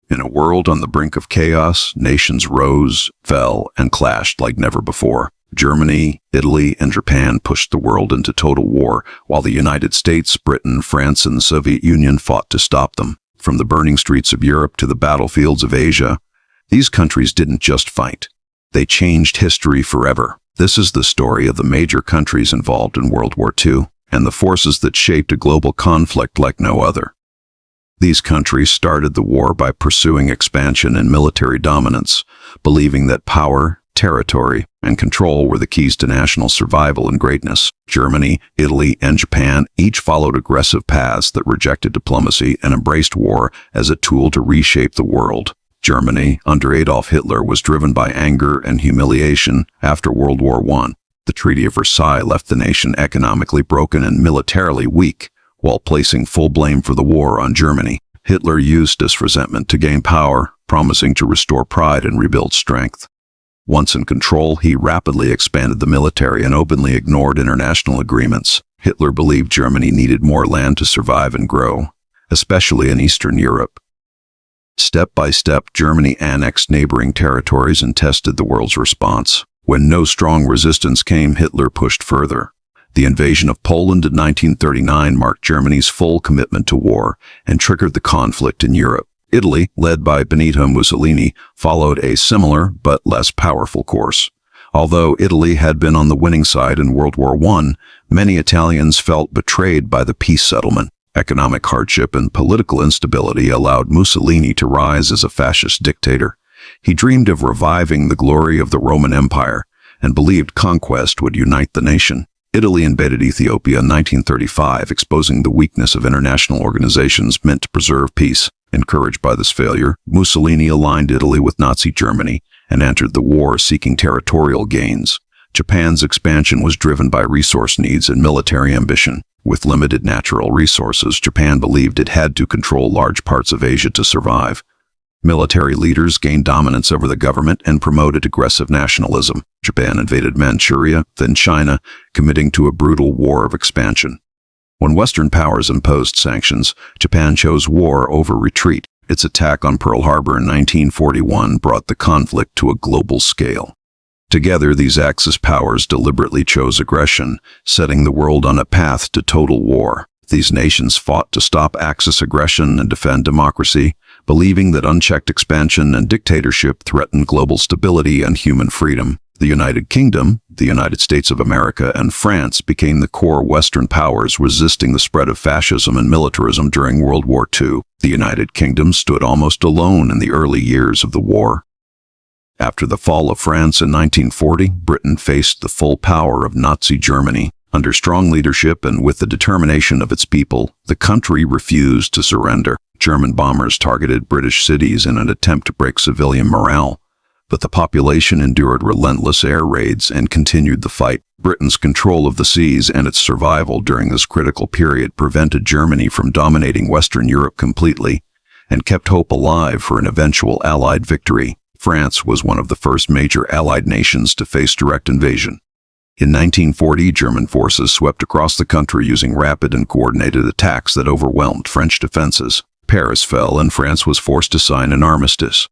In a world on the brink of chaos, nations rose, fell, and clashed like never before. Germany, Italy, and Japan pushed the world into total war, while the United States, Britain, France, and the Soviet Union fought to stop them. From the burning streets of Europe to the battlefields of Asia, these countries didn't just fight. They changed history forever. This is the story of the major countries involved in World War II, and the forces that shaped a global conflict like no other. These countries started the war by pursuing expansion and military dominance, believing that power, territory, and control were the keys to national survival and greatness. Germany, Italy, and Japan each followed aggressive paths that rejected diplomacy and embraced war as a tool to reshape the world. Germany, under Adolf Hitler, was driven by anger and humiliation after World War I. The Treaty of Versailles left the nation economically broken and militarily weak, while placing full blame for the war on Germany. Hitler used this resentment to gain power, promising to restore pride and rebuild strength. Once in control, he rapidly expanded the military and openly ignored international agreements. Hitler believed Germany needed more land to survive and grow, especially in Eastern Europe. Step by step, Germany annexed neighboring territories and tested the world's response. When no strong resistance came, Hitler pushed further. The invasion of Poland in 1939 marked Germany's full commitment to war and triggered the conflict in Europe. Italy, led by Benito Mussolini, followed a similar but less powerful course. Although Italy had been on the winning side in World War I, many Italians felt betrayed by the peace settlement. Economic hardship and political instability allowed Mussolini to rise as a fascist dictator. He dreamed of reviving the glory of the Roman Empire and believed conquest would unite the nation. Italy invaded Ethiopia in 1935, exposing the weakness of international organizations meant to preserve peace. Encouraged by this failure, Mussolini aligned Italy with Nazi Germany and entered the war seeking territorial gains. Japan's expansion was driven by resource needs and military ambition. With limited natural resources, Japan believed it had to control large parts of Asia to survive. Military leaders gained dominance over the government and promoted aggressive nationalism. Japan invaded Manchuria, then China, committing to a brutal war of expansion. When Western powers imposed sanctions, Japan chose war over retreat. Its attack on Pearl Harbor in 1941 brought the conflict to a global scale. Together, these Axis powers deliberately chose aggression, setting the world on a path to total war. These nations fought to stop Axis aggression and defend democracy, believing that unchecked expansion and dictatorship threatened global stability and human freedom. The United Kingdom, the United States of America, and France became the core Western powers resisting the spread of fascism and militarism during World War II. The United Kingdom stood almost alone in the early years of the war. After the fall of France in 1940, Britain faced the full power of Nazi Germany. Under strong leadership and with the determination of its people, the country refused to surrender. German bombers targeted British cities in an attempt to break civilian morale, but the population endured relentless air raids and continued the fight. Britain's control of the seas and its survival during this critical period prevented Germany from dominating Western Europe completely and kept hope alive for an eventual Allied victory. France was one of the first major Allied nations to face direct invasion. In 1940, German forces swept across the country using rapid and coordinated attacks that overwhelmed French defenses. Paris fell and France was forced to sign an armistice.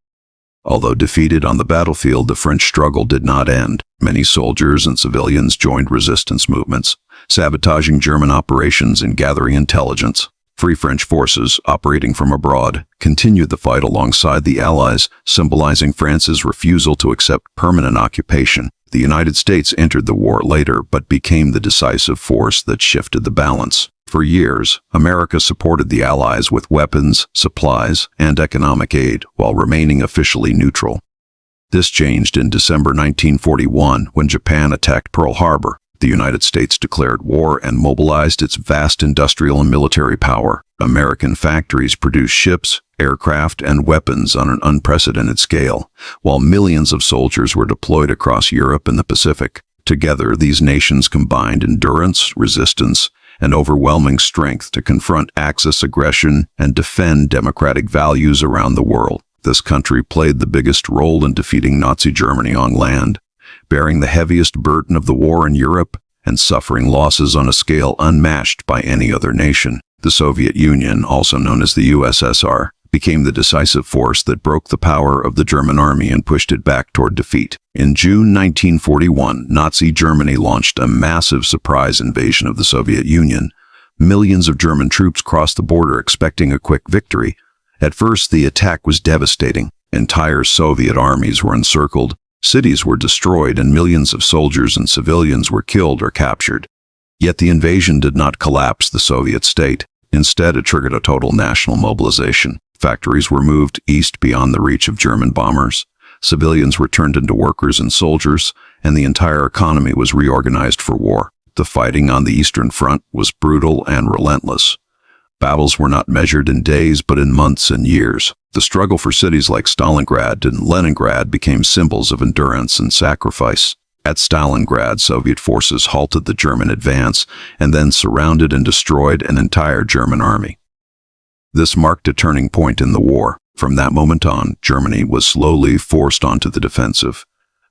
Although defeated on the battlefield, the French struggle did not end. Many soldiers and civilians joined resistance movements, sabotaging German operations and gathering intelligence. Free French forces, operating from abroad, continued the fight alongside the Allies, symbolizing France's refusal to accept permanent occupation. The United States entered the war later, but became the decisive force that shifted the balance. For years, America supported the Allies with weapons, supplies, and economic aid, while remaining officially neutral. This changed in December 1941 when Japan attacked Pearl Harbor. The United States declared war and mobilized its vast industrial and military power. American factories produced ships, aircraft, and weapons on an unprecedented scale, while millions of soldiers were deployed across Europe and the Pacific. Together, these nations combined endurance, resistance, and overwhelming strength to confront Axis aggression and defend democratic values around the world. This country played the biggest role in defeating Nazi Germany on land, bearing the heaviest burden of the war in Europe and suffering losses on a scale unmatched by any other nation. The Soviet Union, also known as the USSR, became the decisive force that broke the power of the German army and pushed it back toward defeat. In June 1941, Nazi Germany launched a massive surprise invasion of the Soviet Union. Millions of German troops crossed the border expecting a quick victory. At first, the attack was devastating. Entire Soviet armies were encircled, cities were destroyed, and millions of soldiers and civilians were killed or captured. Yet the invasion did not collapse the Soviet state. Instead, it triggered a total national mobilization. Factories were moved east beyond the reach of German bombers. Civilians were turned into workers and soldiers, and the entire economy was reorganized for war. The fighting on the Eastern Front was brutal and relentless. Battles were not measured in days, but in months and years. The struggle for cities like Stalingrad and Leningrad became symbols of endurance and sacrifice. At Stalingrad, Soviet forces halted the German advance and then surrounded and destroyed an entire German army. This marked a turning point in the war. From that moment on, Germany was slowly forced onto the defensive.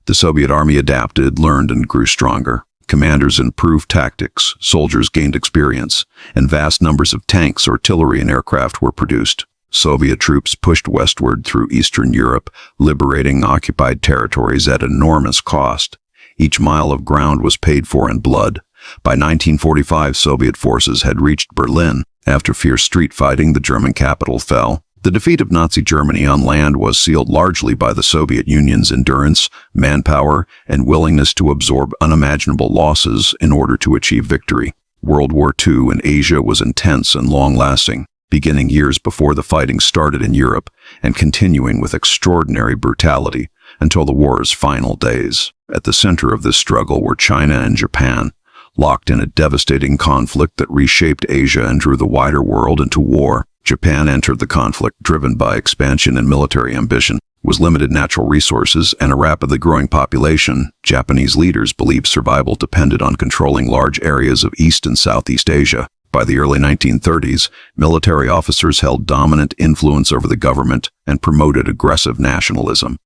The Soviet army adapted, learned, and grew stronger. Commanders improved tactics, soldiers gained experience, and vast numbers of tanks, artillery, and aircraft were produced. Soviet troops pushed westward through Eastern Europe, liberating occupied territories at enormous cost. Each mile of ground was paid for in blood. By 1945, Soviet forces had reached Berlin. After fierce street fighting, the German capital fell. The defeat of Nazi Germany on land was sealed largely by the Soviet Union's endurance, manpower, and willingness to absorb unimaginable losses in order to achieve victory. World War II in Asia was intense and long-lasting, beginning years before the fighting started in Europe and continuing with extraordinary brutality until the war's final days. At the center of this struggle were China and Japan, locked in a devastating conflict that reshaped Asia and drew the wider world into war. Japan entered the conflict driven by expansion and military ambition. With limited natural resources and a rapidly growing population, Japanese leaders believed survival depended on controlling large areas of East and Southeast Asia. By the early 1930s, military officers held dominant influence over the government and promoted aggressive nationalism.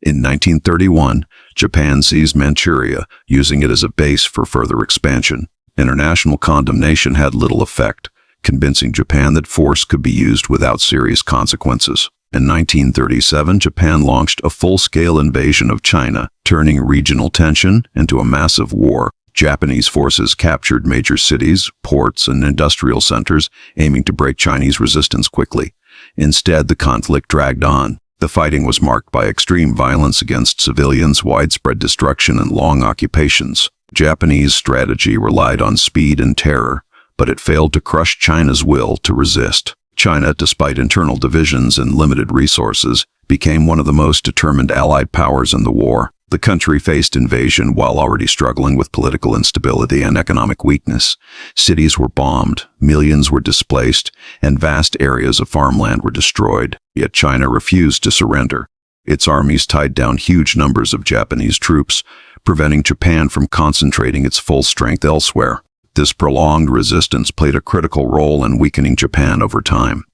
In 1931, Japan seized Manchuria, using it as a base for further expansion. International condemnation had little effect, convincing Japan that force could be used without serious consequences. In 1937, Japan launched a full-scale invasion of China, turning regional tension into a massive war. Japanese forces captured major cities, ports, and industrial centers, aiming to break Chinese resistance quickly. Instead, the conflict dragged on. The fighting was marked by extreme violence against civilians, widespread destruction, and long occupations. Japanese strategy relied on speed and terror, but it failed to crush China's will to resist. China, despite internal divisions and limited resources, became one of the most determined Allied powers in the war. The country faced invasion while already struggling with political instability and economic weakness. Cities were bombed, millions were displaced, and vast areas of farmland were destroyed. Yet China refused to surrender. Its armies tied down huge numbers of Japanese troops, preventing Japan from concentrating its full strength elsewhere. This prolonged resistance played a critical role in weakening Japan over time.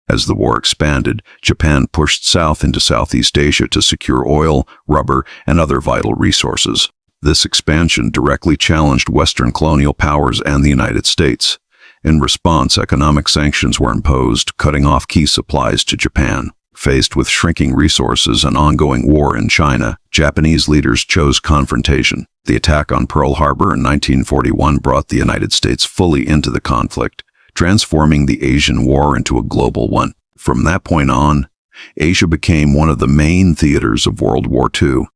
As the war expanded, Japan pushed south into Southeast Asia to secure oil, rubber, and other vital resources. This expansion directly challenged Western colonial powers and the United States. In response, economic sanctions were imposed, cutting off key supplies to Japan. Faced with shrinking resources and ongoing war in China, Japanese leaders chose confrontation. The attack on Pearl Harbor in 1941 brought the United States fully into the conflict, transforming the Asian War into a global one. From that point on, Asia became one of the main theaters of World War II.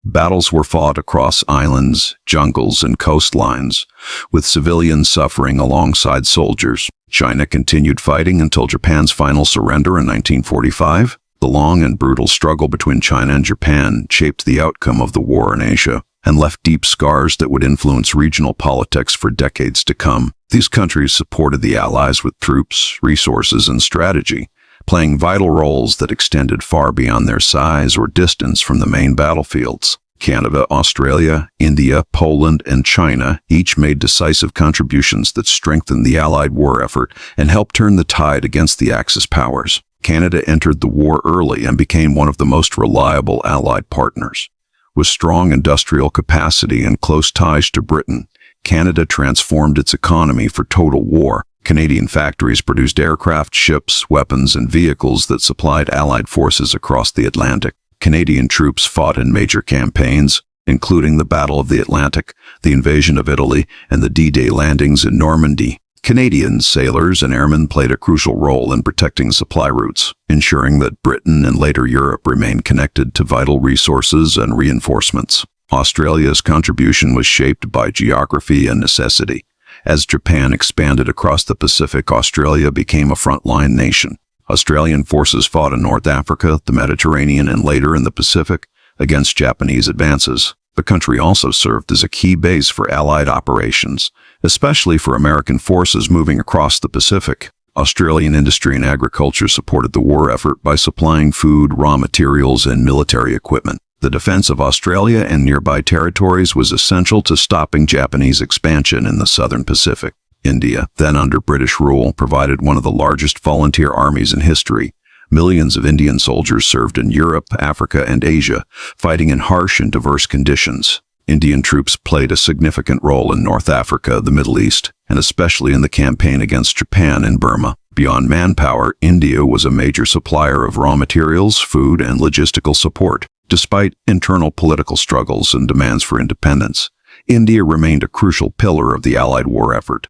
Battles were fought across islands, jungles, and coastlines, with civilians suffering alongside soldiers. China continued fighting until Japan's final surrender in 1945. The long and brutal struggle between China and Japan shaped the outcome of the war in Asia and left deep scars that would influence regional politics for decades to come. These countries supported the Allies with troops, resources, and strategy, playing vital roles that extended far beyond their size or distance from the main battlefields. Canada, Australia, India, Poland, and China each made decisive contributions that strengthened the Allied war effort and helped turn the tide against the Axis powers. Canada entered the war early and became one of the most reliable Allied partners. With strong industrial capacity and close ties to Britain, Canada transformed its economy for total war. Canadian factories produced aircraft, ships, weapons, and vehicles that supplied Allied forces across the Atlantic. Canadian troops fought in major campaigns, including the Battle of the Atlantic, the invasion of Italy, and the D-Day landings in Normandy. Canadian sailors and airmen played a crucial role in protecting supply routes, ensuring that Britain and later Europe remained connected to vital resources and reinforcements. Australia's contribution was shaped by geography and necessity. As Japan expanded across the Pacific, Australia became a frontline nation. Australian forces fought in North Africa, the Mediterranean, and later in the Pacific against Japanese advances. The country also served as a key base for Allied operations, especially for American forces moving across the Pacific. Australian industry and agriculture supported the war effort by supplying food, raw materials, and military equipment. The defense of Australia and nearby territories was essential to stopping Japanese expansion in the southern Pacific. India, then under British rule, provided one of the largest volunteer armies in history. Millions of Indian soldiers served in Europe, Africa, and Asia, fighting in harsh and diverse conditions. Indian troops played a significant role in North Africa, the Middle East, and especially in the campaign against Japan in Burma. Beyond manpower, India was a major supplier of raw materials, food, and logistical support. Despite internal political struggles and demands for independence, India remained a crucial pillar of the Allied war effort.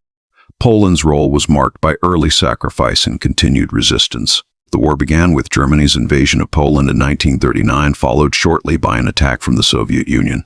Poland's role was marked by early sacrifice and continued resistance. The war began with Germany's invasion of Poland in 1939, followed shortly by an attack from the Soviet Union.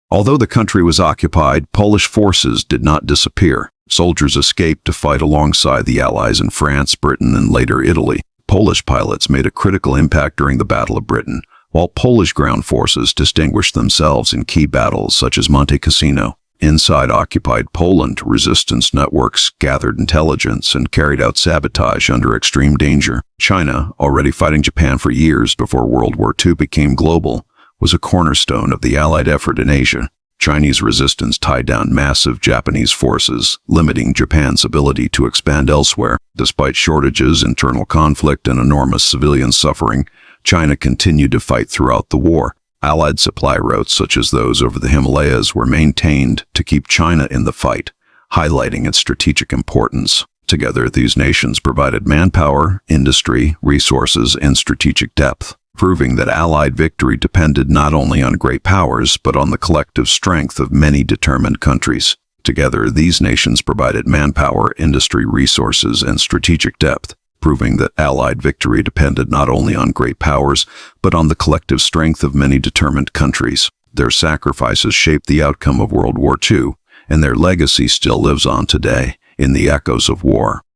Although the country was occupied, Polish forces did not disappear. Soldiers escaped to fight alongside the Allies in France, Britain, and later Italy. Polish pilots made a critical impact during the Battle of Britain, while Polish ground forces distinguished themselves in key battles such as Monte Cassino. Inside occupied Poland, resistance networks gathered intelligence and carried out sabotage under extreme danger. China, already fighting Japan for years before World War II became global, was a cornerstone of the Allied effort in Asia. Chinese resistance tied down massive Japanese forces, limiting Japan's ability to expand elsewhere. Despite shortages, internal conflict, and enormous civilian suffering, China continued to fight throughout the war. Allied supply routes, such as those over the Himalayas, were maintained to keep China in the fight, highlighting its strategic importance. Together, these nations provided manpower, industry, resources, and strategic depth, proving that Allied victory depended not only on great powers, but on the collective strength of many determined countries. Together, these nations provided manpower, industry, resources, and strategic depth, proving that Allied victory depended not only on great powers, but on the collective strength of many determined countries. Their sacrifices shaped the outcome of World War II, and their legacy still lives on today in the echoes of war.